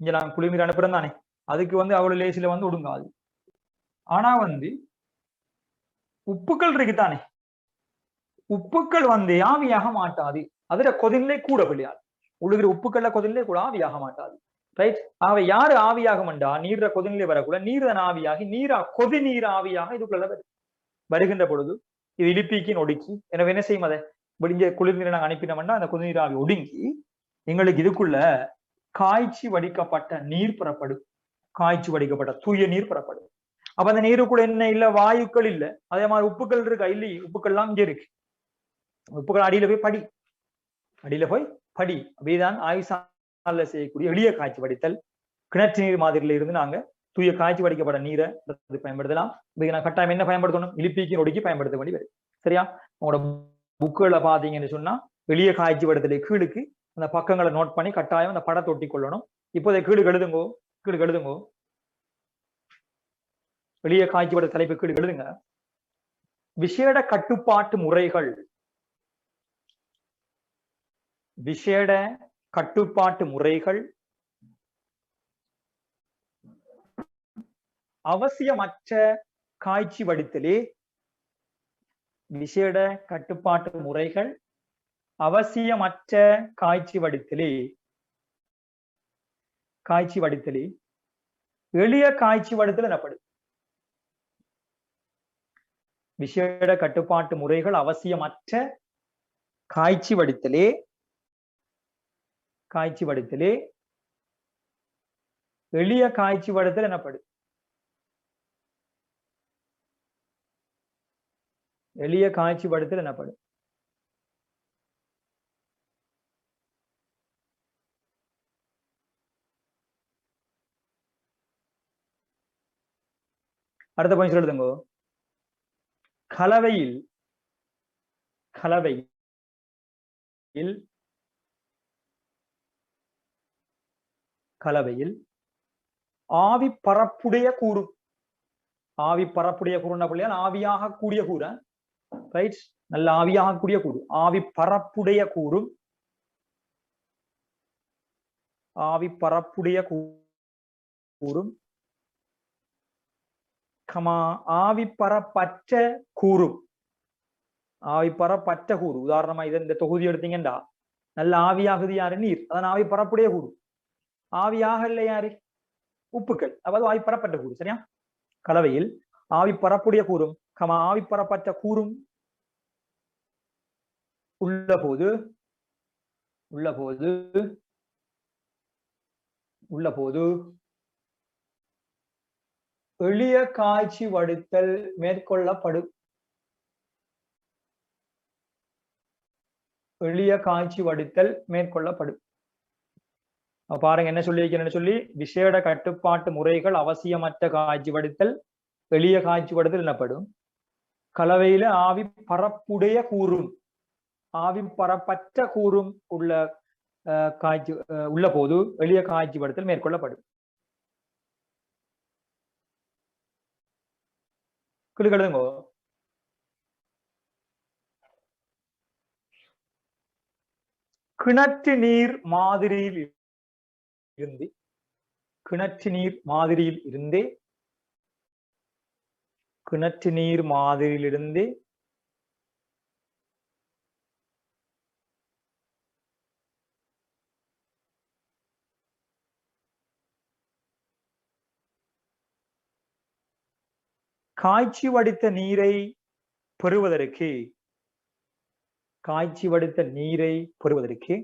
இங்க நான் குளிர்நீர் அனுப்புறேன் தானே, அதுக்கு அவ்வளவு லேசில ஒடுங்காது. ஆனா உப்புக்கள் இருக்குதானே, உப்புக்கள் ஆவியாக மாட்டாது. அதுல கொதிநிலை கூட பிள்ளையார் உழுகிற உப்புக்கள்ல கொதிநிலை கூட ஆவியாக மாட்டாது. ரைட். ஆகவே யாரு ஆவியாகமண்டா நீர்ற கொதிநிலை வரக்கூட நீர் தான் ஆவியாகி கொதி நீர் ஆவியாக இதுக்குள்ள வருகின்ற பொழுது இது இழுப்பிக்கின்னு ஒடுக்கி எனவே என்ன செய்யும் அதை இங்க குளிர்நீரை நாங்கள் அனுப்பினோம்னா அந்த கொதிநீர் ஆவி ஒடுங்கி எங்களுக்கு இதுக்குள்ள காய்ச்சி வடிக்கப்பட்ட நீர் புறப்படும். காய்ச்சி வடிக்கப்பட்ட தூய நீர் புறப்படும். அப்ப அந்த நீருக்குள்ள என்ன இல்ல, வாயுக்கள் இல்ல. அதே மாதிரி உப்புக்கள் இருக்கா இல்லையே, உப்புக்கள் எல்லாம் இங்க இருக்கு. உப்புக்கள் அடியில போய் படி, அடியில போய் படி. அப்படிதான் ஆயுசால செய்யக்கூடிய எளிய காய்ச்சி வடித்தல். கிணற்று நீர் மாதிரில இருந்து நாங்க தூய காய்ச்சி வடிக்கப்பட்ட நீரை பயன்படுத்தலாம். நான் கட்டாயம் என்ன பயன்படுத்தணும், இழுப்பிக்கு ஒடுக்கி பயன்படுத்த வேண்டி வரும். சரியா? உங்களோட புக்குகளை பாத்தீங்கன்னு சொன்னா எளிய காய்ச்சி வடித்தலை கீழுக்கு அந்த பக்கங்களை நோட் பண்ணி கட்டாயம் அந்த படத்தை ஒட்டி கொள்ளணும். இப்போதை கீழு எழுதுங்கோ, கீழு எழுதுங்கோ. எளிய காய்ச்சி வடித்த தலைப்பு கீழு எழுதுங்க. விசேட கட்டுப்பாட்டு முறைகள். விசேட கட்டுப்பாட்டு முறைகள் அவசியமற்ற காய்ச்சி வடித்தலே. விசேட கட்டுப்பாட்டு முறைகள் அவசியமற்ற காய்ச்சி வடித்தலே. காய்ச்சி வடித்தலே எளிய காய்ச்சி வடித்தல் எனப்படும். விசேட கட்டுப்பாட்டு முறைகள் அவசியமற்ற காய்ச்சி வடித்தலே. காய்ச்சி வடித்தலே எளிய காய்ச்சி வடித்தல் எனப்படும். எளிய காய்ச்சி வடித்தல் எனப்படும். அடுத்த பாயிண்ட் சொல்லுங்க. கலவையில் கலவையில் ஆவி பரப்புடைய கூறு. ஆவி பரப்புடைய கூறுனா பிள்ளையால் ஆவியாக கூடிய கூற. ரைட். நல்ல ஆவியாக கூடிய கூறு. ஆவி பரப்புடைய கூறும் ஆவி பரப்புடைய கூறும் ஆவி பரப்பற்ற கூறும். ஆவி பரப்பற்ற கூறு. உதாரணமா இந்த தொகுதி எடுத்தீங்கன்னா நல்ல ஆவியாகுது யாரு, நீர். அதான் ஆவி பரப்புடைய கூறு. ஆவியாக இல்லை யாரு, உப்புக்கள். அதாவது ஆவி பரப்பற்ற கூறு. சரியா? கலவையில் ஆவி பரப்புடைய கூறும் ஆவி பரப்பற்ற கூறும் உள்ள போது எளிய காய்ச்சி வடித்தல் மேற்கொள்ளப்படும். எளிய காய்ச்சி வடித்தல் மேற்கொள்ளப்படும். பாருங்க என்ன சொல்லியிருக்கிறேன்னு சொல்லி, விசேட கட்டுப்பாட்டு முறைகள் அவசியமற்ற காய்ச்சி வடித்தல் எளிய காய்ச்சி வடித்தல் எனப்படும். கலவையில ஆவி பரப்புடைய கூறும் ஆவி பரப்பற்ற கூறும் உள்ள காய்ச்சி உள்ள போது எளிய காய்ச்சி வடித்தல் மேற்கொள்ளப்படும். கிளுகழுதுங்கோ. கிணற்று நீர் மாதிரியில் இருந்து கிணற்று நீர் மாதிரியிலிருந்து காய்ச்சி வடித்த நீரை பெறுவதற்கு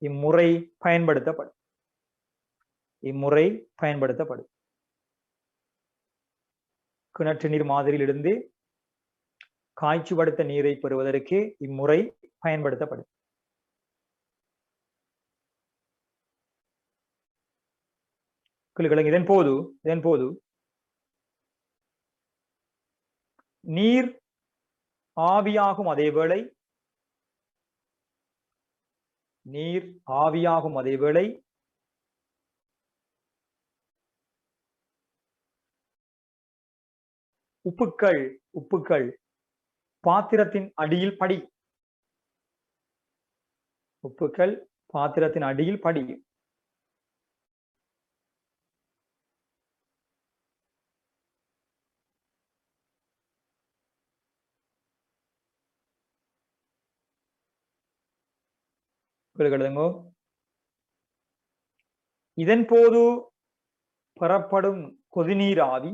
இம்முறை பயன்படுத்தப்படும். கிணற்று நீர் மாதிரியிலிருந்து காய்ச்சி வடித்த நீரை பெறுவதற்கு இம்முறை பயன்படுத்தப்படும். இதன் போது நீர் ஆவியாகும் அதேவேளை உப்புக்கள் பாத்திரத்தின் அடியில் உப்புக்கள் பாத்திரத்தின் அடியில் படியும். எழுதுங்கோ. இதன் போது பெறப்படும் கொதிநீராவி,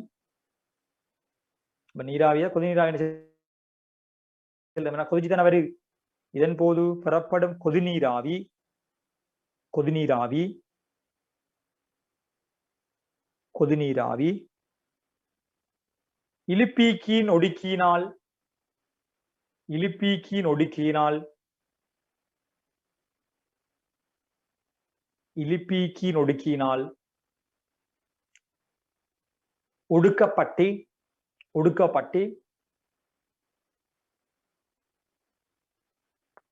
நீராவியா கொதிநீராவி கொதிச்சுதானே வருது. இதன் போது பெறப்படும் கொதிநீராவி இலிப்பீக்கின் ஒடுக்கியினால் ஒடுக்கப்பட்டு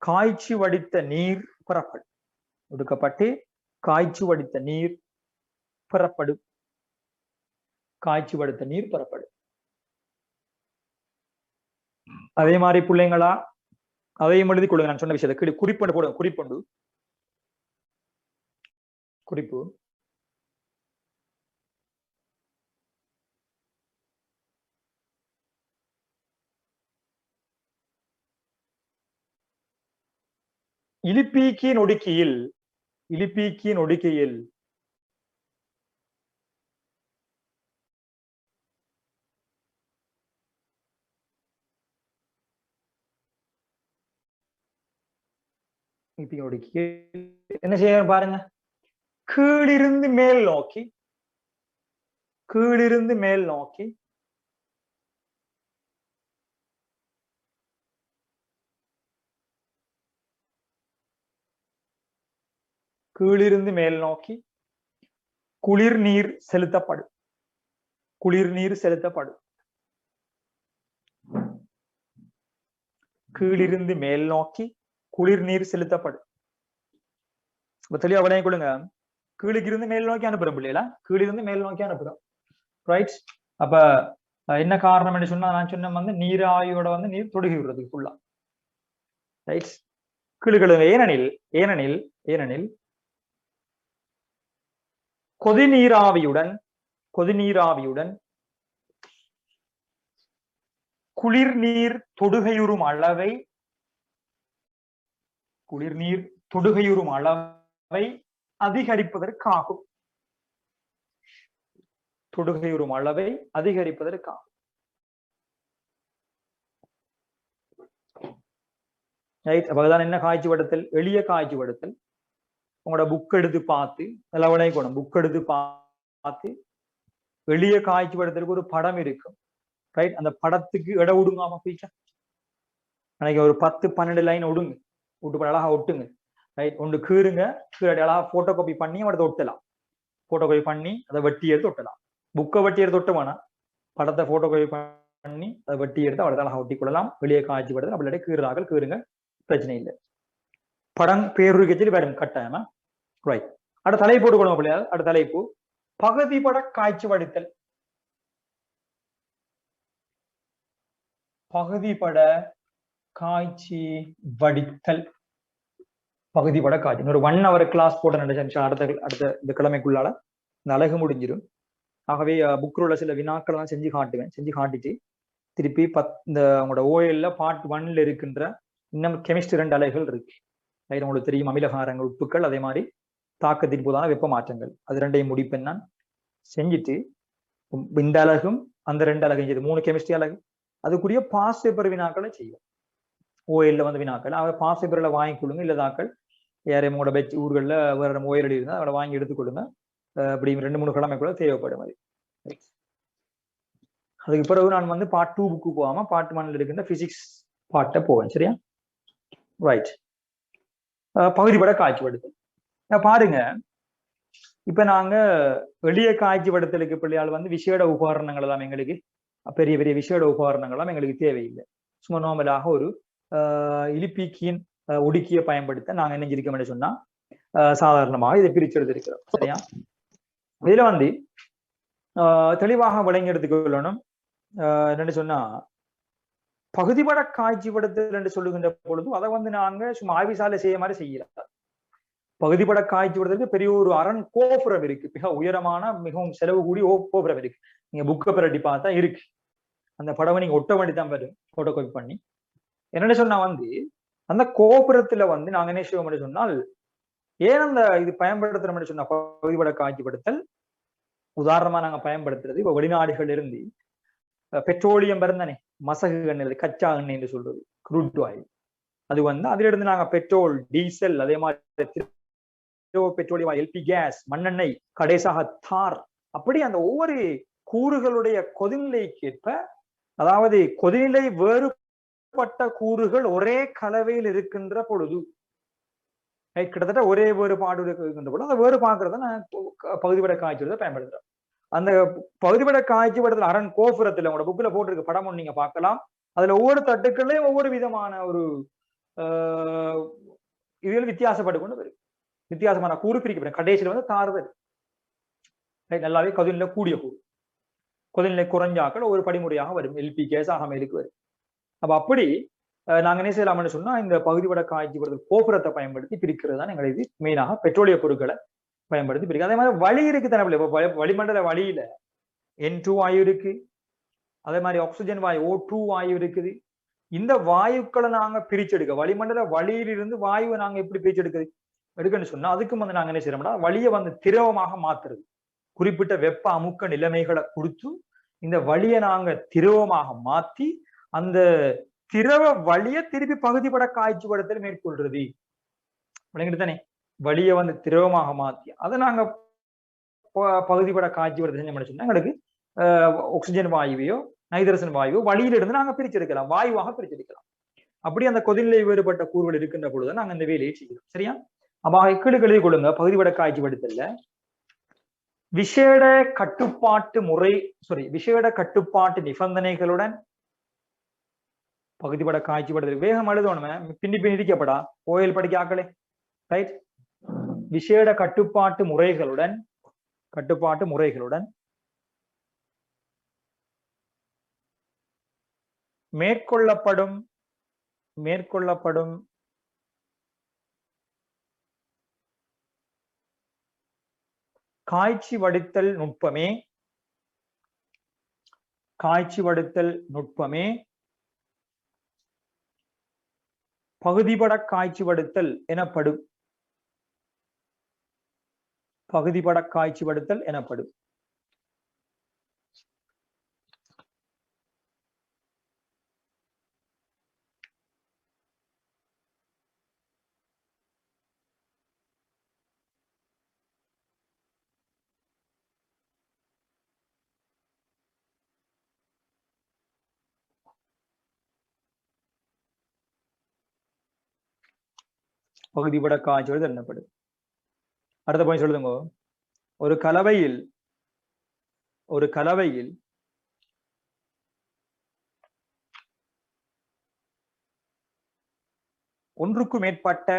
காய்ச்சி வடித்த நீர் பெறப்படும். ஒடுக்கப்பட்டு காய்ச்சி வடித்த நீர் பெறப்படும். அதே மாதிரி பிள்ளைங்களா அதையும் எழுதி கொள்ளுங்க. நான் சொன்ன விஷயத்தை குறிப்பு போடுங்க. குறிப்பு இலிப்பீக்கின் ஒடுக்கியில் என்ன செய்ய பாருங்க. கீழிருந்து மேல் நோக்கி குளிர் நீர் செலுத்தப்படும். கீழிருந்து மேல் நோக்கி குளிர் நீர் செலுத்தப்படும். தெளிவா விளைய கொள்ளுங்க. கீழுக்கு இருந்து மேல் நோக்கி அனுப்புறோம் பிள்ளைகளா, கீழிருந்து மேல் நோக்கி அனுப்புறோம். ரைட். அப்ப என்ன காரணம் சொன்னா, நான் சொன்ன நீராவியோட நீர் தொடுகி விடுறதுக்கு ஃபுல்லா. ரைட். கீழுகளுங்க. ஏனெனில் கொதிநீராவியுடன் குளிர் நீர் தொடுகையுறும் அளவை அதிகரிப்பதற்காகும். அப்பதான் என்ன காய்ச்சி படுத்தல், எளிய காய்ச்சி படுத்தல். உங்களோட புக் எடுத்து பார்த்து எளிய காய்ச்சி படுத்தலுக்கு ஒரு படம் இருக்கும். ரைட். அந்த படத்துக்கு இட விடுங்க. பீச்சா அன்னைக்கு ஒரு 10-12 லைன் விடுங்க. விட்டு அழகா ஒட்டுங்க. ரைட். ஒன்று கீறுங்க. அழகா போட்டோ காப்பி பண்ணி அவடத்தை ஒட்டலாம். போட்டோ காப்பி பண்ணி அதை வெட்டி எடுத்து ஒட்டலாம். புக்கை வெட்டி எடுத்து ஒட்ட வேணாம். படத்தை போட்டோ காப்பி பண்ணி அதை வெட்டி எடுத்து அவடத்தை அழகா ஒட்டி கொள்ளலாம். வெளியே காய்ச்சி படுத்தல் அப்படி கீறுறார்கள், கீறுங்க, பிரச்சனை இல்லை. படம் பேரு கட்சியில் வரும் கட்டாயமா. ரைட். அடுத்த தலைப்பு போட்டுக்கொள்ளுங்க பிள்ளையா. அடுத்த தலைப்பு பகுதிபட காய்ச்சி வடித்தல். பகுதிபட காய்ச்சி ஒரு 1 hour கிளாஸ் போட நினைச்சேன். அடுத்த இந்த கிழமைக்குள்ளால இந்த அழகு முடிஞ்சிடும். ஆகவே புக்கில் உள்ள சில வினாக்கள் தான் செஞ்சு காட்டிட்டு திருப்பி இந்த உங்களோட OL பார்ட் 1ல இருக்கின்ற இன்னும் கெமிஸ்ட்ரி 2 அலைகள் இருக்கு. உங்களுக்கு தெரியும். அமிலகாரங்கள், உப்புக்கள், அதே மாதிரி தாக்கத்தின் போதான வெப்ப மாற்றங்கள். அது 2ஐயும் முடிப்பேன் நான். செஞ்சுட்டு இந்த அலகும் அந்த 2 அலகும் 3 கெமிஸ்ட்ரி அலகு அதுக்குரிய பாஸ் பேப்பர் வினாக்களை செய்யும். OL வினாக்கள் பாஸ் பேப்பர்ல வாங்கி கொடுங்க. இல்லதாக்கள் யாரையும் உங்களோட பெச் ஊர்களில் வேற OL இருந்தால் அவளை வாங்கி எடுத்துக்கொள்ளுங்க. அப்படி 2-3 கிழமைக்குள்ள தேவைப்படும். அதுக்கு பிறகு நான் பார்ட் 2 புக்கு போகாம பார்ட் 1ல இருக்கின்ற பிசிக்ஸ் பார்ட்டை போவேன். சரியா? ரைட். பகுதிபட காய்ச்சி படுத்தல் பாருங்க. இப்ப நாங்க எளிய காய்ச்சி படுத்தலுக்கு பிள்ளையால் விசேட உபகரணங்கள் எல்லாம் எங்களுக்கு பெரிய பெரிய விசேட உபகரணங்கள் எல்லாம் எங்களுக்கு தேவையில்லை. சும்மா நார்மலாக ஒரு இலிப்பீக்கியின் ஒடுக்கிய பயன்படுத்த நாங்க என்ன செஞ்சிருக்கோம் சொன்னா சாதாரணமாக இதை பிரிச்சு எடுத்திருக்கிறோம். சரியா? இதுல தெளிவாக விளங்கி எடுத்துக்கொள்ளணும். என்னன்னு சொன்னா பகுதிபட காய்ச்சி படுத்தல் என்று சொல்லுகின்ற பொழுது அதை நாங்க சும்மா ஆய்வுசாலை செய்ய மாதிரி செய்யலாம். பகுதிப்பட காய்ச்சுவதற்கு பெரிய ஒரு அரண் கோபுரம் இருக்கு, மிக உயரமான மிகவும் செலவு கூடிய கோபுரம் இருக்கு. நீங்க புக்கை பிரட்டி பார்த்தா இருக்கு. அந்த படவை நீங்க ஒட்ட வேண்டிதான் வரும், போட்டோ காப்பி பண்ணி. என்னன்னு சொன்னா அந்த கோபுரத்துல நாங்க என்ன செய்வோம் சொன்னால், ஏன் அந்த இது பயன்படுத்துறோம்னு சொன்னா பகுதிப்பட காட்சிப்படுத்தல் உதாரணமா நாங்க பயன்படுத்துறது இப்ப வெளிநாடுகள் இருந்து பெட்ரோலியம் தானே, மசகு எண்ணெய், கச்சா எண்ணெய் என்று சொல்றது, குரூட் ஆயில். அது அதுல இருந்து நாங்க பெட்ரோல், டீசல், அதே மாதிரி பெட்ரோலியம், எல்பி கேஸ், மண்ணெண்ணெய், கடைசாக தார், அப்படி அந்த ஒவ்வொரு கூறுகளுடைய கொதிநிலைக்கேற்ப, அதாவது கொதிநிலை வேறுபட்ட கூறுகள் ஒரே கலவையில் இருக்கின்ற பொழுது, கிட்டத்தட்ட ஒரே வேறுபாடு இருக்கின்ற பொழுது அந்த வேறுபாடுறத நான் பகுதிப்பட காய்ச்சுவதை பயன்படுத்துறேன். அந்த பகுதிப்பட காய்ச்சுவடத்தில் அரண் கோபுரத்துல உங்களோட புக்ல போட்டிருக்க படம் நீங்க பார்க்கலாம். அதுல ஒவ்வொரு தட்டுக்களையும் ஒவ்வொரு விதமான ஒரு இதுகள் வித்தியாசப்பட்டு கொண்டு வரும். வித்தியாசமான கூறு பிரிக்கப்படும். கடைசியில் தார்வது நல்லாவே கொதிநிலை கூடிய கூறு, கொதிநிலை குறைஞ்சாக்கள் ஒரு படிமுறையாக வரும், எல்பி கேஸ் மேலுக்கு வரும். அப்ப அப்படி நாங்க என்ன செய்யலாம்னு சொன்னா, இந்த பகுதிப்பட காய்ச்சுவதற்கு கோபுரத்தை பயன்படுத்தி பிரிக்கிறது தான் எங்களுக்கு மெயினாக பெட்ரோலிய பொருட்களை பயன்படுத்தி பிரிக்க. அதே மாதிரி வழி இருக்கு தானே, வளிமண்டல வழியில N2 வாயு இருக்கு, அதே மாதிரி ஆக்சிஜன் வாயு O2 வாயு இருக்குது. இந்த வாயுக்களை நாங்க பிரிச்செடுக்க, வளிமண்டல வழியிலிருந்து வாயுவை நாங்க எப்படி எடுக்கன்னு சொன்னா, அதுக்கு நாங்க என்ன செய்யறோம்னா, வழியை திரவமாக மாத்துறது. குறிப்பிட்ட வெப்ப அமுக்க நிலைமைகளை கொடுத்து இந்த வழியை நாங்க திரவமாக மாத்தி அந்த திரவ வழியை திருப்பி பகுதிப்பட காய்ச்சுவடத்தில் மேற்கொள்றது. தானே, வழியை திரவமாக மாத்தி அதை நாங்க பகுதிப்பட காய்ச்சுவடத்தை செஞ்சோம்னு சொன்னா எங்களுக்கு ஆக்சிஜன் வாயுவையோ நைட்ரசன் வாயுவோ வழியிலிருந்து நாங்க பிரிச்செடுக்கலாம், வாயுவாக பிரிச்செடுக்கலாம். அப்படி அந்த கொதிநிலை வேறுபட்ட கூறுகள் இருக்கின்ற பொழுது நாங்க இந்த வேலையை செய்யறோம். சரியா? அப்ப இக்கெழுதி எழுதி கொள்ளுங்க. பகுதிப்பட காய்ச்சுவடத்துல விசேட கட்டுப்பாட்டு முறை, விசேட கட்டுப்பாட்டு நிபந்தனைகளுடன் பகுதிப்பட காய்ச்சுவடத்தில் வேகம் எழுதணுமே, பின்னி இருக்கப்படா ஓயல் படிக்க ஆக்களே, ரைட்? விசேட கட்டுப்பாட்டு முறைகளுடன் மேற்கொள்ளப்படும் காய்ச்சி வடித்தல் நுட்பமே பகுதிப்பட காய்ச்சுவடுத்தல் எனப்படும். பகுதிப்பட காய்ச்சுவடுத்தல் எனப்படும். பகுதிப்பட காய்ச்சுவடுதல் எனப்படும். அடுத்த பாயிண்ட் சொல்லுங்க. ஒரு கலவையில் ஒன்றுக்கு மேற்பட்ட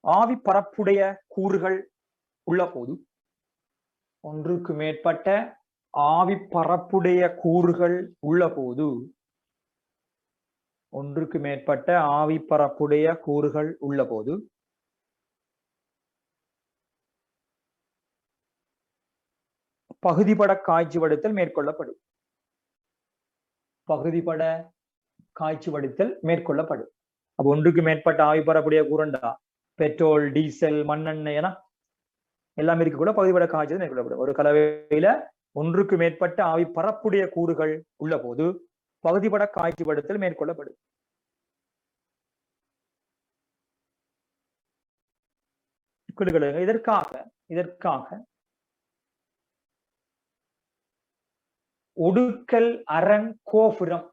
ஆவி பரப்புடைய கூறுகள் உள்ள போது, ஒன்றுக்கு மேற்பட்ட ஆவி பரப்புடைய கூறுகள் உள்ள போது பகுதிப்பட காய்ச்சுவடுத்தல் மேற்கொள்ளப்படும். அப்ப ஒன்றுக்கு மேற்பட்ட ஆவி பரப்புடைய கூறுண்டா பெட்ரோல், டீசல், மண்ணெண்ணெய் என எல்லாமே இருக்க கூட பகுதிப்பட காய்ச்சல் மேற்கொள்ளப்படும். ஒரு கலவையில ஒன்றுக்கு மேற்பட்ட ஆவி பரப்புடைய கூறுகள் உள்ள போது பகுதிப்பட காய்ச்சுவடுத்தல் மேற்கொள்ளப்படும். இதற்காக ஒடுக்கல் அரண் கோபுரம்,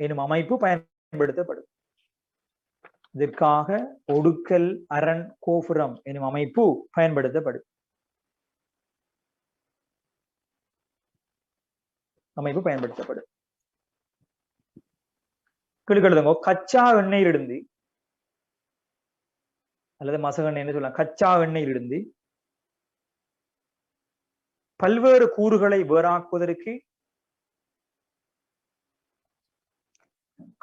எனும் அமைப்பு பயன்படுத்தப்படும். கச்சா எண்ணெயிலிருந்து அல்லது மசகு எண்ணெய் சொல்லலாம். கச்சா எண்ணெயிலிருந்து பல்வேறு கூறுகளை வேறாக்குவதற்கு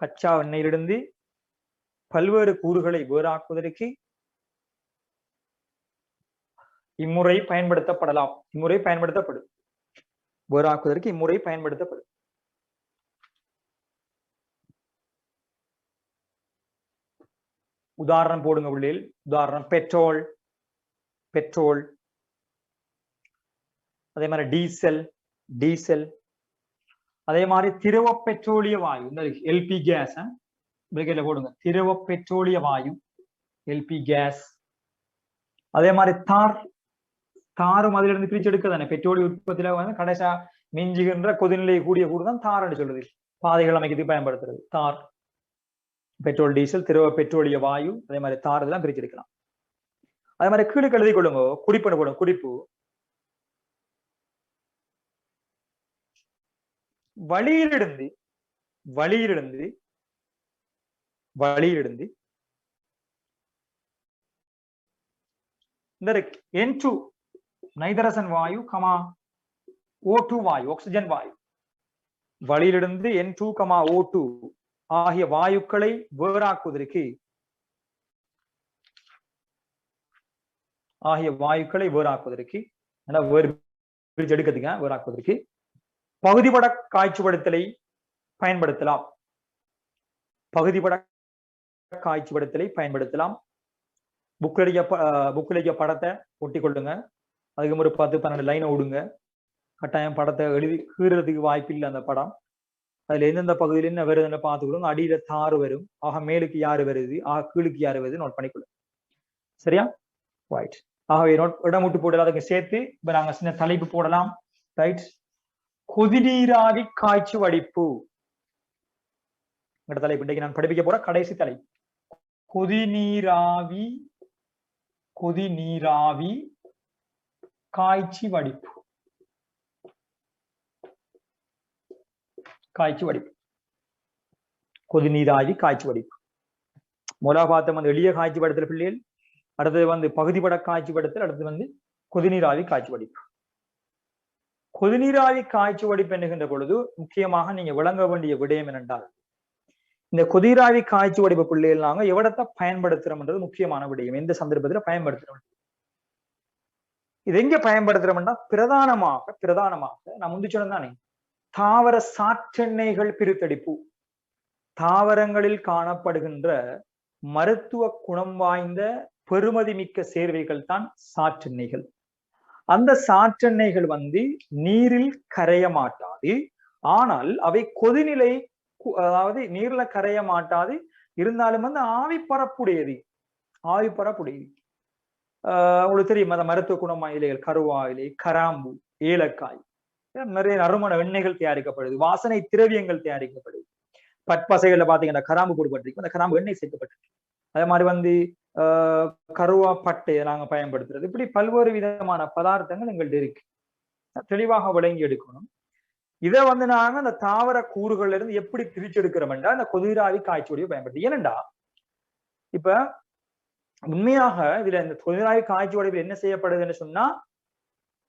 கச்சா எண்ணெயிலிருந்து பல்வேறு கூறுகளை வேறாக்குவதற்கு இம்முறை பயன்படுத்தப்படலாம். இம்முறை பயன்படுத்தப்படும். வேறாக்குவதற்கு இம்முறை பயன்படுத்தப்படும். உதாரணம் போடுங்க உள்ளில். உதாரணம் பெட்ரோல், பெட்ரோல். அதே மாதிரி டீசல், டீசல். அதே மாதிரி திரவ பெட்ரோலிய வாயு, இந்த எல்பி கேஸ் போடுங்க. திரவ பெட்ரோலிய வாயு, எல்பி கேஸ். அதே மாதிரி தார், தாரும் அதுல இருந்து பிரிச்சு எடுக்க தானே பெட்ரோலிய உற்பத்தியில வந்து கடைசா மிஞ்சுகின்ற கொதிநிலை கூடிய கூடு தான் தார் என்று சொல்றது. பாதைகள் அமைக்கிறதுக்கு பயன்படுத்துறது தார். பெட்ரோல், டீசல், திரவ பெட்ரோலிய வாயு, அதே மாதிரி தார் இதெல்லாம் பிரிச்சு எடுக்கலாம். அதே மாதிரி கீழே எழுதி கொள்ளுங்க. குறிப்பு போடும். குறிப்பு வழியிலிருந்து வழியிலிருந்து வழியிலிருந்து இந்த N2 நைதரசன் வாயு கமா O2 வாயு, ஆக்சிஜன் வாயு. வழியிலிருந்து N2 கமா O2 ஆகிய வாயுக்களை வேறாக்குவதற்கு வேறாக்குவதற்கு பகுதிபட காட்சிப்படுத்தலை பயன்படுத்தலாம். பகுதிபட காட்சிப்படுத்தலை பயன்படுத்தலாம். புக்கிலேயே படத்தை ஒட்டி கொள்ளுங்க. அதுக்கு ஒரு 10-12 லைனை விடுங்க. கட்டாயம் படத்தை எழுதி கீறதுக்கு வாய்ப்பு இல்லை. அந்த படம் அதுல எந்தெந்த பகுதியில என்ன வருதுன்னு பார்த்துக்கொள்ளுங்க. அடியில தாறு வரும். ஆக மேலுக்கு யாரு வருது, ஆக கீழுக்கு யாரு வருது நோட் பண்ணிக்கொள்ளுங்க. சரியா? ரைட். ஆகவே இடம் விட்டு போடலாம். அதுக்கு சேர்த்து இப்ப நாங்க சின்ன தலைப்பு போடலாம். ரைட். கொதிநீராவி காய்ச்சி வடிப்பு தலைப்பு இன்றைக்கு நான் படிப்பிக்க போற கடைசி தலைப்பு. கொதிநீராவி காய்ச்சி வடிப்பு. கொதிநீராவி காய்ச்சி வடிப்பு. மூலாபாத்தம் வந்து எளிய காய்ச்சி படுத்தல் பிள்ளைகள். அடுத்தது வந்து பகுதிபட காய்ச்சி படுத்தல். அடுத்தது வந்து கொதிநீராவி காய்ச்சி வடிப்பு. கொதிநீராவி காய்ச்சி வடிப்பு என்கின்ற பொழுது முக்கியமாக நீங்க விளங்க வேண்டிய விடயம் என்னென்றால், இந்த கொதிநீராவி காய்ச்சி வடிப்பு பிள்ளைகள் நாங்க எவ்வளத்தை பயன்படுத்துறோம்ன்றது முக்கியமான விடயம். எந்த சந்தர்ப்பத்துல பயன்படுத்துறோம், இது எங்க பயன்படுத்துறோம்னா பிரதானமாக நான் முந்தி சொன்னதானே தாவர சாற்றெண்ணெய்கள் பிரித்தெடுப்பு. தாவரங்களில் காணப்படுகின்ற மருத்துவ குணம் வாய்ந்த பெறுமதி மிக்க சேர்வைகள் தான் சாற்றெண்ணெய்கள். அந்த சாற்றெண்ணெய்கள் வந்து நீரில் கரைய மாட்டாது. ஆனால் அவை கொதிநிலை, அதாவது நீர்ல கரைய மாட்டாது, இருந்தாலும் வந்து ஆவிப்பரப்புடையது. உங்களுக்கு தெரியும் அந்த மருத்துவ குணம் இலைகள், கருவா இலை, கராம்பு, ஏலக்காய், நிறைய நறுமண எண்ணெய்கள் தயாரிக்கப்படுது. வாசனை திரவியங்கள் தயாரிக்கப்படுது. பற்பசைகள்ல பாத்தீங்கன்னா கராம்பு போடுபட்டிருக்கு, அந்த கராம்பு எண்ணெய் சேர்க்கப்பட்டிருக்கு. அதே மாதிரி வந்து கருவா பட்டையை நாங்க பயன்படுத்துறது. இப்படி பல்வேறு விதமான பதார்த்தங்கள் எங்கள்ட்ட இருக்கு. தெளிவாக விளங்கி எடுக்கணும். இதை வந்து நாங்க அந்த தாவர கூறுகள்ல இருந்து எப்படி பிரிச்செடுக்கிறோம்டா இந்த கொதிநீராவி காய்ச்சி வடிவை பயன்படுத்தி. ஏனண்டா இப்ப உண்மையாக இதுல இந்த கொதிநீராவி காய்ச்சி வடிவில் என்ன செய்யப்படுதுன்னு சொன்னா,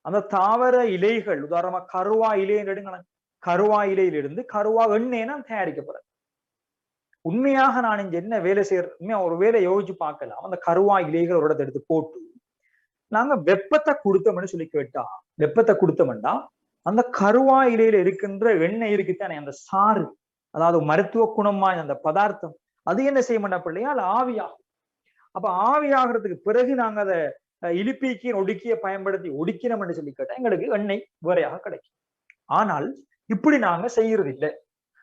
அந்த தாவர இலைகள், உதாரணமா கருவா இலைன்னு எடுங்க. கருவா இலையிலிருந்து கருவா எண்ணெய் தயாரிக்கப்படுது. உண்மையாக நான் இங்க என்ன வேலை செய்யறது, உண்மையா ஒரு வேலை யோசிச்சு பார்க்கலாம். அந்த கருவா இலைகள் ஒரு இடத்தை எடுத்து போட்டு நாங்க வெப்பத்தை கொடுத்தோம்னு சொல்லி கேட்டா, வெப்பத்தை கொடுத்தோம்னா அந்த கருவா இலையில இருக்கின்ற எண்ணெய் இருக்குத்தானே, அந்த சாறு, அதாவது மருத்துவ குணமாய் அந்த பதார்த்தம், அது என்ன செய்ய மாட்டா பிள்ளையா, அது ஆவியாகும். அப்ப ஆவியாகிறதுக்கு பிறகு நாங்க அதை இலிப்பிக்கு ஒடுக்கிய பயன்படுத்தி ஒடுக்கினோம்னு சொல்லி கேட்டா எங்களுக்கு எண்ணெய் வேறையாக கிடைக்கும். ஆனால் இப்படி நாங்க செய்யறது இல்லை.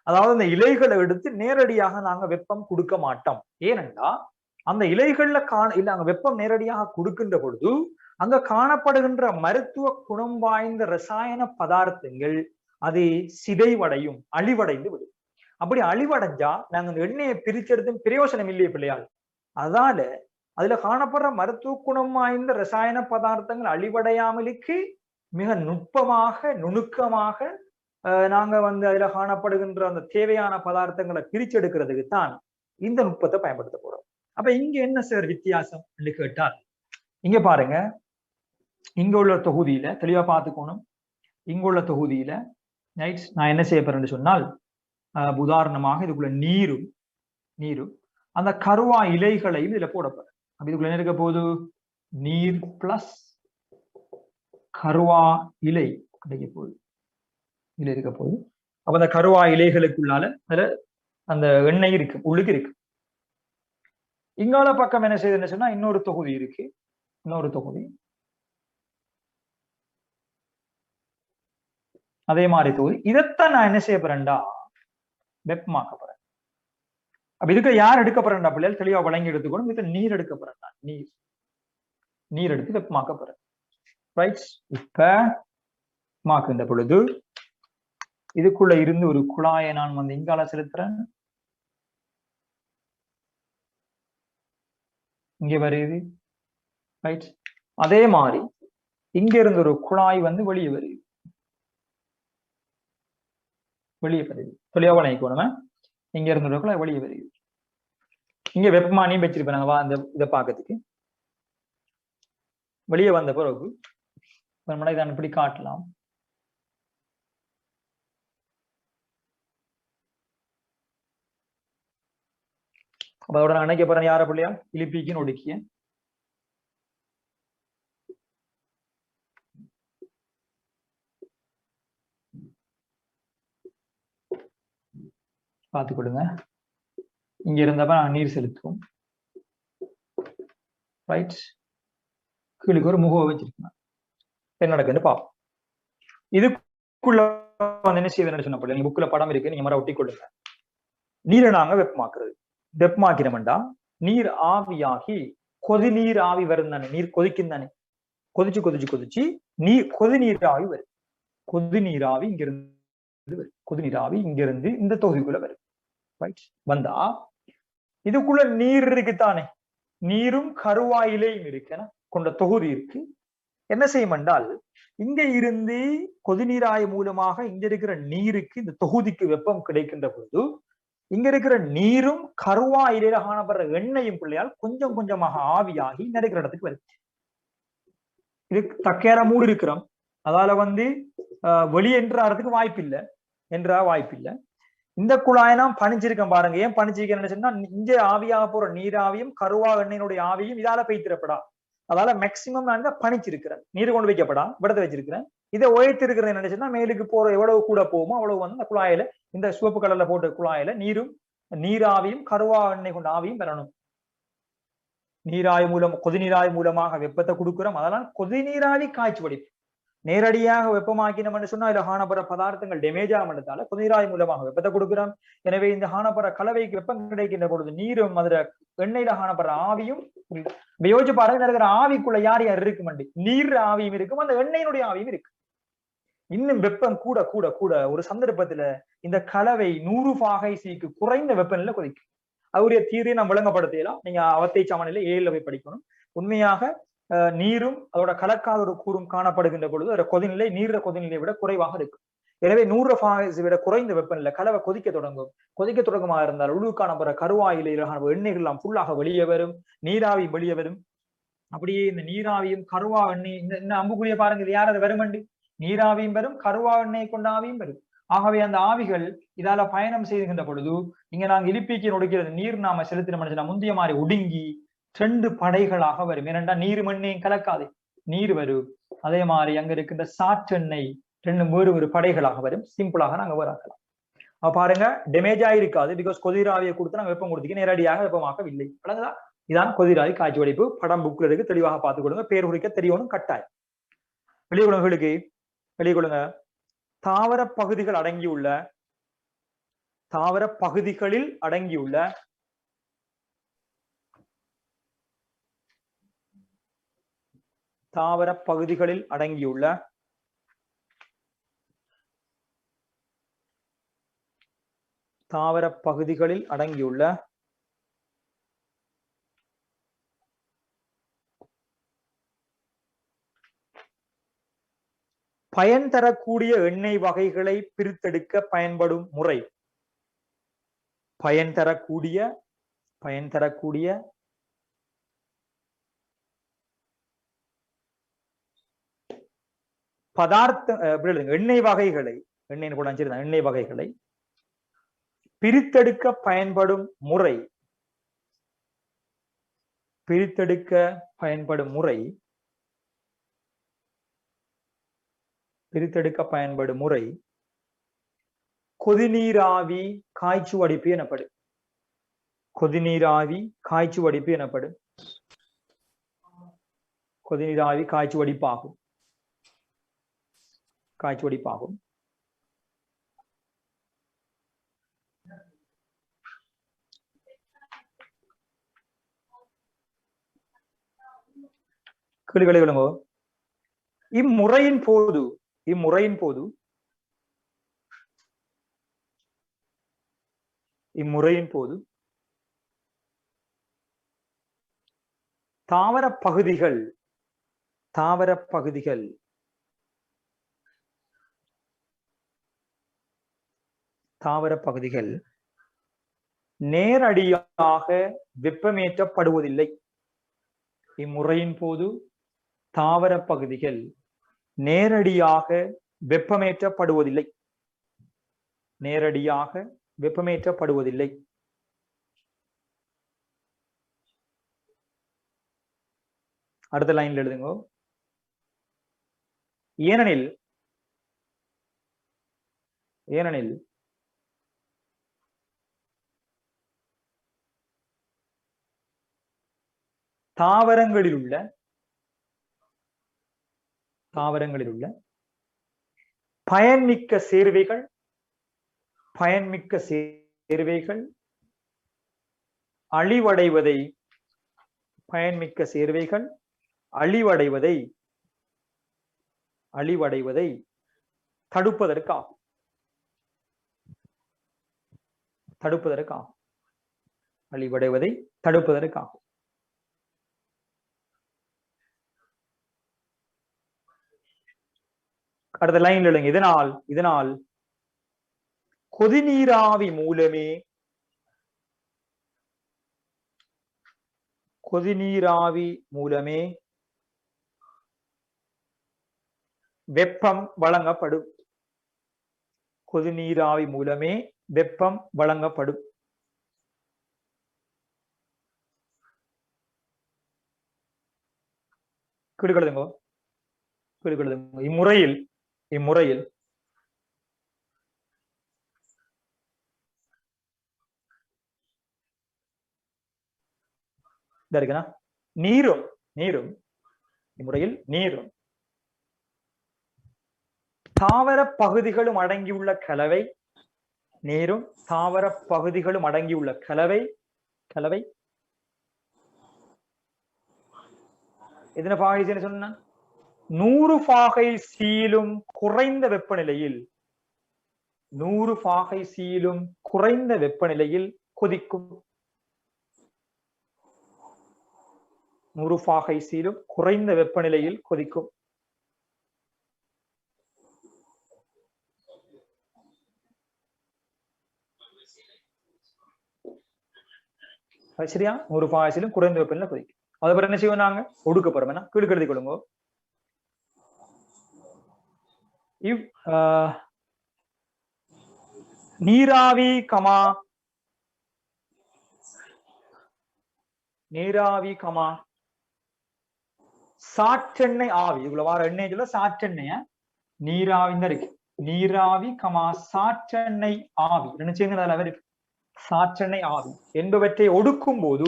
அதாவது அந்த இலைகளை எடுத்து நேரடியாக நாங்க வெப்பம் கொடுக்க மாட்டோம். ஏனென்றா அந்த இலைகள்ல அங்க வெப்பம் நேரடியாக கொடுக்கின்ற பொழுது அங்க காணப்படுகின்ற மருத்துவ குணம் வாய்ந்த ரசாயன பதார்த்தங்கள் அது சிதைவடையும், அழிவடைந்து விடும். அப்படி அழிவடைஞ்சா நாங்க அந்த எண்ணெயை பிரிச்செடுத்தும் பிரயோசனம் இல்லையே பிள்ளையால். அதனால அதுல காணப்படுற மருத்துவ குணம் வாய்ந்த ரசாயன பதார்த்தங்கள் அழிவடையாமலுக்கு மிக நுணுக்கமாக நாங்க வந்து அதுல காணப்படுகின்ற அந்த தேவையான பதார்த்தங்களை பிரிச்செடுக்கிறதுக்கு தான் இந்த நுட்பத்தை பயன்படுத்த போறோம். அப்ப இங்க என்ன சார் வித்தியாசம் என்று கேட்டால், இங்க பாருங்க, இங்க உள்ள தொகுதியில தெளிவா பார்த்துக்கணும். இங்க உள்ள தொகுதியில நான் என்ன செய்ய போறேன்னு சொன்னால், உதாரணமாக இதுக்குள்ள நீரும் அந்த கருவா இலைகளையும் இதுல போட போறேன். அப்ப இதுக்குள்ள என்ன இருக்க போகுது? நீர் பிளஸ் கருவா இலை கிடைக்க போகுது. இதுல இருக்க போகுது. அப்ப அந்த கருவா இலைகளுக்குள்ளால அதுல அந்த எண்ணெய் இருக்கு, உள்ளுக்கு இருக்கு. இங்கால பக்கம் என்ன செய்யுதுன்னு சொன்னா இன்னொரு தொகுதி இருக்கு, இன்னொரு தொகுதி. அதே மாதிரி தொகுதி. இதைத்தான் நான் என்ன செய்ய போறேன்டா, வெப்பமாக்க போறேன். அப்ப இதுக்கு யார் எடுக்க போறேன்டா பிள்ளைகள் தெளிவா வழங்கி எடுத்துக்கணும். இதுக்கு நீர் எடுக்க போறேன்டா, நீர் எடுத்து வெப்பமாக்க போறேன். ரைட். இப்ப மாக்குன்ற பொழுது இதுக்குள்ள இருந்து ஒரு குழாயை நான் வந்து இங்கால செலுத்துறேன். இங்க வருது. ரைட். அதே மாதிரி இங்க இருந்து ஒரு குழாய் வந்து வெளியே வருது. வெளியே வருது. தெளிவா வழங்கிக்கணும். இங்க இருந்து ஒரு குழாய் வெளியே வருது. இங்க வெப்பமானியும் வச்சிருப்பேன். வா அந்த இதை பார்க்கறதுக்கு வெளியே வந்த பிறகு இதை இப்படி காட்டலாம். அதோட நான் நினைக்க போறேன் யார பிள்ளையா, இலிப்பிக்குன்னு ஒடுக்கிய பார்த்துக் கொடுங்க. இங்க இருந்தப்ப நான் நீர் செலுத்துவோம். ரைட். கீழுக்கு ஒரு முகம் வச்சிருக்கேன். என்ன நடக்குன்னு பார்ப்போம். இதுக்குள்ள வந்து என்ன செய்வேன் சொன்ன பிள்ளை, புக்குல படம் இருக்கு, நீங்க மர ஒட்டி கொள்ளுங்க. நீரை நாங்க வெப்பமாக்குறது. வெப்பமாக்கிறோம்டா நீர் ஆவியாகி கொதி நீர் ஆவி வரும் தானே, நீர் கொதிக்கும் தானே, கொதிச்சு கொதிச்சு கொதிச்சு கொதி நீர் ஆவி வரும். கொதி நீராவி இங்க இருந்து கொதி நீராவி இங்க இருந்து இந்த தொகுதிக்குள்ள வரும். ரைட். வந்தா இதுக்குள்ள நீர் இருக்குத்தானே, நீரும் கருவாயிலையும் இருக்கு கொண்ட தொகுதி இருக்கு. என்ன செய்யும் என்றால், இங்க இருந்து கொதிநீராய் மூலமாக இங்க இருக்கிற நீருக்கு இந்த தொகுதிக்கு வெப்பம் கிடைக்கின்ற பொழுது இங்க இருக்கிற நீரும் கருவா இலையில காணப்படுற எண்ணெயும் பிள்ளையால் கொஞ்சம் கொஞ்சமாக ஆவியாகி நடக்கிற இடத்துக்கு வருது. இது தக்கையார மூடு இருக்கிறோம், அதால வந்து வெளியேன்றதுக்கு வாய்ப்பில்லை, வாய்ப்பில்லை. இந்த குழாயை நான் பணிச்சிருக்கேன் பாருங்க. ஏன் பணிச்சிருக்கேன்னு சொன்னா, இங்க ஆவியாக போற நீராவியும் கருவா எண்ணெயினுடைய ஆவியும் இதால பெய்திரப்படா, அதால மேக்சிமம் நான் பணிச்சிருக்கிறேன். நீர் கொண்டு வைக்கப்படா விடத்தை வச்சிருக்கிறேன். இதை உயர்த்திருக்கிறேன் நினைச்சுன்னா மேலுக்கு போற எவ்வளவு கூட போகுமோ அவ்வளவு வந்து அந்த குழாயில, இந்த சிவப்பு கடல்ல போட்ட குழாயில நீராவியும் கருவா எண்ணெய் கொண்ட ஆவியும் பெறணும். நீராய் மூலம் கொதிநீராய் மூலமாக வெப்பத்தை கொடுக்கிறோம். அதனால் கொதிநீராவி காய்ச்சி வடிப்பு. நேரடியாக வெப்பமாக்கினோம்னு சொன்னா இதுல காணப்படுற பதார்த்தங்கள் டேமேஜ் ஆகிறதால கொதிநீராய் மூலமாக வெப்பத்தை கொடுக்கிறோம். எனவே இந்த காணப்படுற கலவைக்கு வெப்பம் கிடைக்கின்ற பொழுது நீரும் அதுல எண்ணெயில காணப்படுற ஆவியும் யோசிச்சு பாருங்க, இருக்கிற ஆவிக்குள்ள யார் யார் இருக்குமண்டி, நீர் ஆவியும் இருக்கும், அந்த எண்ணெயினுடைய ஆவியும் இருக்கு. இன்னும் வெப்பம் கூட கூட கூட ஒரு சந்தர்ப்பத்துல இந்த கலவை 100 பாகைசிக்கு குறைந்த வெப்பநிலை கொதிக்கும். அவருடைய தீரை நாம் விளங்கப்படுத்தலாம். நீங்க அவத்தை சமநிலை 7ல போய் படிக்கணும். உண்மையாக நீரும் அதோட கலக்காத ஒரு கூறும் காணப்படுகின்ற பொழுது அதோட கொதிநிலை நீர கொதிநிலையை விட குறைவாக இருக்கும். எனவே 100 பாகைசி விட குறைந்த வெப்பநிலை கலவை கொதிக்க தொடங்குமா இருந்தால் உழுவு காணப்படுற கருவாயிலான எண்ணெய்கள் எல்லாம் ஃபுல்லாக வெளியே வரும், நீராவி வெளியே வரும். அப்படியே இந்த நீராவியும் கருவா எண்ணெய் இந்த அம்புக்குரிய பாருங்க, இது யார் அது வருமண்டி, நீராவியும் வரும், கருவா எண்ணெய் கொண்ட ஆவியும் வரும். ஆகவே அந்த ஆவிகள் இதால பயணம் செய்கின்ற பொழுது இங்க நாங்க இலிப்பிக்கு நொடுக்கிறது நீர் நாம செலுத்தின முந்தைய மாதிரி ஒடுங்கி 2 படைகளாக வரும். ஏனென்றா நீர் எண்ணெயும் கலக்காது, நீர் வரும். அதே மாதிரி அங்க இருக்கின்ற சாற்றெண்ணெய் 2 வேறு படைகளாக வரும். சிம்பிளாக நாங்க வேறாக்கலாம். அப்ப பாருங்க டேமேஜ் ஆயிருக்காது. பிகாஸ் கொதிராவியை கொடுத்து நாங்க வெப்பம் கொடுத்துக்க நேரடியாக வெப்பமாக்கவில்லை. இதான் கொதிராவி காய்ச்சி வடிப்பு. படம் புக்ல இருக்கு, தெளிவாக பார்த்துக் கொடுங்க. பேர் குறிக்க தெரியணும் கட்டாயம். வெளியே தாவர பகுதிகள் அடங்கியுள்ள தாவர பகுதிகளில் அடங்கியுள்ள தாவர பகுதிகளில் அடங்கியுள்ள தாவர பகுதிகளில் அடங்கியுள்ள பயன் தரக்கூடிய எண்ணெய் வகைகளை பிரித்தெடுக்க பயன்படும் முறை. பயன் தரக்கூடிய பதார்த்த எண்ணெய் வகைகளை எண்ணெய் வகைகளை பிரித்தெடுக்க பயன்படும் முறை கொதிநீராவி காய்ச்சுவடிப்பு எனப்படும். கொதிநீராவி காய்ச்சுவடிப்பாகும். கேள்விகளை விளங்கோ. இம்முறையின் போது தாவர பகுதிகள் நேரடியாக வெப்பமேற்றப்படுவதில்லை. இம்முறையின் போது தாவர பகுதிகள் நேரடியாக வெப்பமேற்றப்படுவதில்லை. அடுத்த லைன்ல எழுதுங்க. ஏனெனில் தாவரங்களில் உள்ள பயன்மிக்க சேர்வைகள் அழிவடைவதை தடுப்பதற்காகும். அடுத்த லைன்ல இல்லைங்க. இதனால் கொதிநீராவி மூலமே வெப்பம் வழங்கப்படும். இம்முறையில் நீரும் தாவர பகுதிகளும் அடங்கியுள்ள கலவை எத்தனை பாகை சொன்ன 100 பாகை சீலும் குறைந்த வெப்பநிலையில் கொதிக்கும். 100 பாகை சீலும் குறைந்த வெப்பநிலையில் கொதிக்கும். சரியா? 100 பாகை சீலும் குறைந்த வெப்பநிலை கொதிக்கும். அதுக்கப்புறம் என்ன செய்வோம்? நாங்க ஒடுக்க போறோம். கீழ் எழுதி கொள்ளுங்க. நீராவி சாற்றெண்ணெய் ஆவி. இவ்வளவு வார எண்ணெய் சொல்ல சாற்றெண்ணெய நீராவி இருக்கு. நீராவி சாற்றெண்ணெய் ஆவி என்ன சாற்றெண்ணெய் ஆவி என்பவற்றை ஒடுக்கும் போது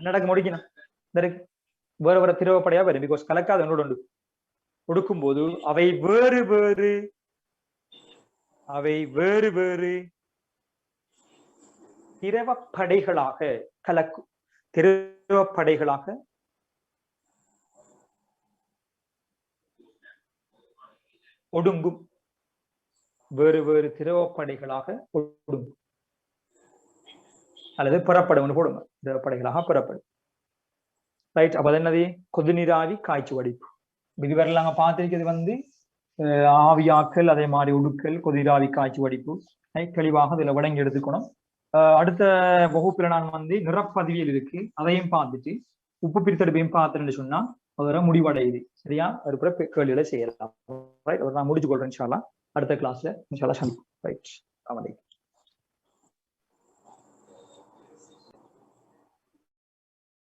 நடக்க முடிக்கணும். வேற திரவப்படையா வரும். பிகாஸ் கலக்காத ஒன்று ஒடுக்கும் போது அவை வேறு திரவப்படைகளாக கலக்கும். திரவப்படைகளாக ஒடுங்கும். வேறு திரவப்படைகளாக ஒடுங்கும் அல்லது புறப்படும் போடுங்க. திரவப்படைகளாக புறப்படும். ரைட். அப்ப என்னது? கொதிநீராவி காய்ச்சுவடிப்பு. இதுவரை நாங்க பார்த்திருக்கிறது ஆவியாக்கல், அதே மாதிரி ஒடுக்கல், கொதிநீராவி காய்ச்சுவடிப்பு. தெளிவாக இதுல விளங்கி எடுத்துக்கணும். அடுத்த வகுப்புல நான் வந்து நிறப்பதிவியல் இருக்கு, அதையும் பார்த்துட்டு உப்பு பிரித்தெடுப்பையும் பார்த்துன்னு சொன்னா அதோட முடிவடையுது. சரியா? ஒரு கேள்விகளை செய்யலாம். ரைட், நான் முடிச்சு கொள்றேன் இன்ஷா அல்லாஹ். அடுத்த கிளாஸ்ல இன்ஷா அல்லாஹ் சந்திப்போம். ரைட்.